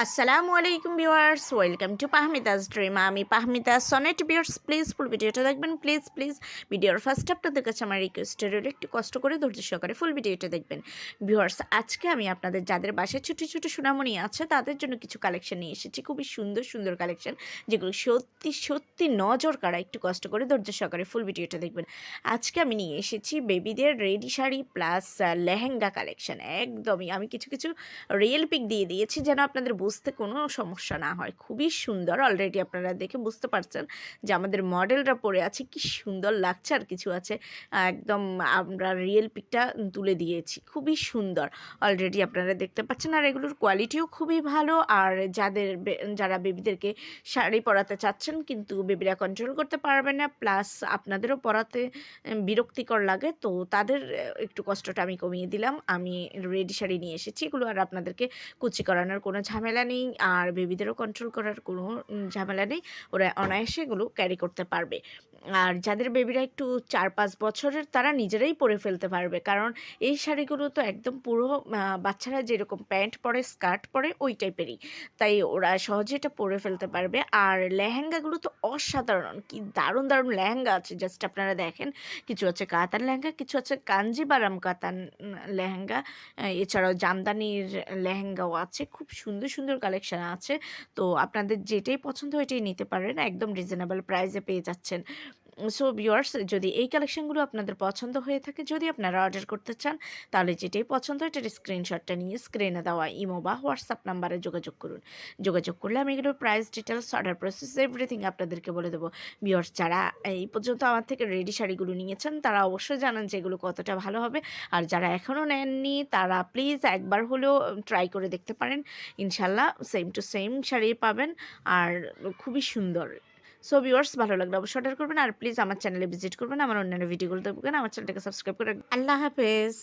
আসসালামু আলাইকুম viewers, welcome to পাহমিদাস dream. আমি পাহমিদা সনেট। ভিউয়ার্স প্লিজ ফুল ভিডিওটা দেখবেন, প্লিজ ভিডিওর ফার্স্ট আপনাদের কাছে আমার রিকোয়েস্ট রইল একটু কষ্ট করে ধৈর্য সহকারে ফুল ভিডিওটা দেখবেন। ভিউয়ার্স আজকে আমি আপনাদের যাদের বাসায় ছোটো ছোটো সোনামণি আছে তাদের জন্য কিছু কালেকশন নিয়ে এসেছি, খুবই সুন্দর সুন্দর কালেকশন যেগুলো সত্যি সত্যি নজর কাড়া। একটু কষ্ট করে ধৈর্য সহকারে ফুল ভিডিওটা দেখবেন। আজকে আমি নিয়ে এসেছি বেবিদের ready sari plus lehenga collection. একদমই আমি কিছু কিছু রিয়েল পিক দিয়ে দিয়েছি যেন আপনাদের বুঝতে কোনো সমস্যা না হয়। খুবই সুন্দর, অলরেডি আপনারা দেখে বুঝতে পারছেন যে আমাদের মডেলরা পরে আছে কি সুন্দর লাগছে। আর কিছু আছে একদম আমরা রিয়েল পিকটা তুলে দিয়েছি, খুবই সুন্দর অলরেডি আপনারা দেখতে পাচ্ছেন। আর এগুলোর কোয়ালিটিও খুবই ভালো। আর যারা বেবিদেরকে শাড়ি পরাতে চাচ্ছেন কিন্তু বেবিরা কন্ট্রোল করতে পারবে না, প্লাস আপনাদেরও পরাতে বিরক্তিকর লাগে, তো তাদের একটু কষ্টটা আমি কমিয়ে দিলাম। আমি রেডি শাড়ি নিয়ে এসেছি। এগুলো আর আপনাদেরকে কুচি করানোর কোনো ঝামেলা নেই, আর বেবিদেরও কন্ট্রোল করার কোনো ঝামেলা নেই। ওরা অনায়াসে এগুলো ক্যারি করতে পারবে। আর যাদের বেবিরা একটু 4-5 বছরের তারা নিজেরাই পরে ফেলতে পারবে, কারণ এই শাড়িগুলো তো একদম পুরো বাচ্চারা যেরকম প্যান্ট পরে স্কার্ট পরে ওই টাইপেরই, তাই ওরা সহজে এটা পরে ফেলতে পারবে। আর লেহেঙ্গাগুলো তো অসাধারণ, কি দারুণ দারুণ লেহেঙ্গা আছে, জাস্ট আপনারা দেখেন। কিছু আছে কাতান লেহেঙ্গা, কিছু আছে কাঞ্জিবারাম কাতান লেহেঙ্গা, এছাড়াও জামদানির লেহেঙ্গাও আছে। খুব সুন্দর সুন্দর কালেকশন আছে, তো আপনাদের যেটাই পছন্দ ওইটাই নিতে পারেন, একদম রিজনেবল প্রাইসে পেয়ে যাচ্ছেন। সো ভিউয়ার্স, যদি এই কালেকশনগুলো আপনাদের পছন্দ হয়ে থাকে, যদি আপনারা অর্ডার করতে চান, তাহলে যেটাই পছন্দ এটার স্ক্রিনশটটা নিয়ে স্ক্রিনে দেওয়া ইমো বা হোয়াটসঅ্যাপ নাম্বারে যোগাযোগ করুন। যোগাযোগ করলে আমি এগুলোর price details, order process, everything আপনাদেরকে বলে দেবো। ভিউয়ার্স যারা এই পর্যন্ত আমার থেকে রেডি শাড়িগুলো নিয়েছেন তারা অবশ্যই জানেন যে এগুলো কতটা ভালো হবে। আর যারা এখনও নেননি তারা প্লিজ একবার হলেও ট্রাই করে দেখতে পারেন। ইনশাল্লাহ সেম টু সেম শাড়ি পাবেন, আর খুবই সুন্দর। সো ভিউয়ার্স ভালো লাগলে অবশ্যই অর্ডার করবেন, আর প্লিজ আমার চ্যানেলে ভিজিট করবেন, আমার অন্যান্য ভিডিওগুলো দেখবেন, আমার চ্যানেলটাকে সাবস্ক্রাইব করে রাখবেন। আল্লাহ হাফেজ।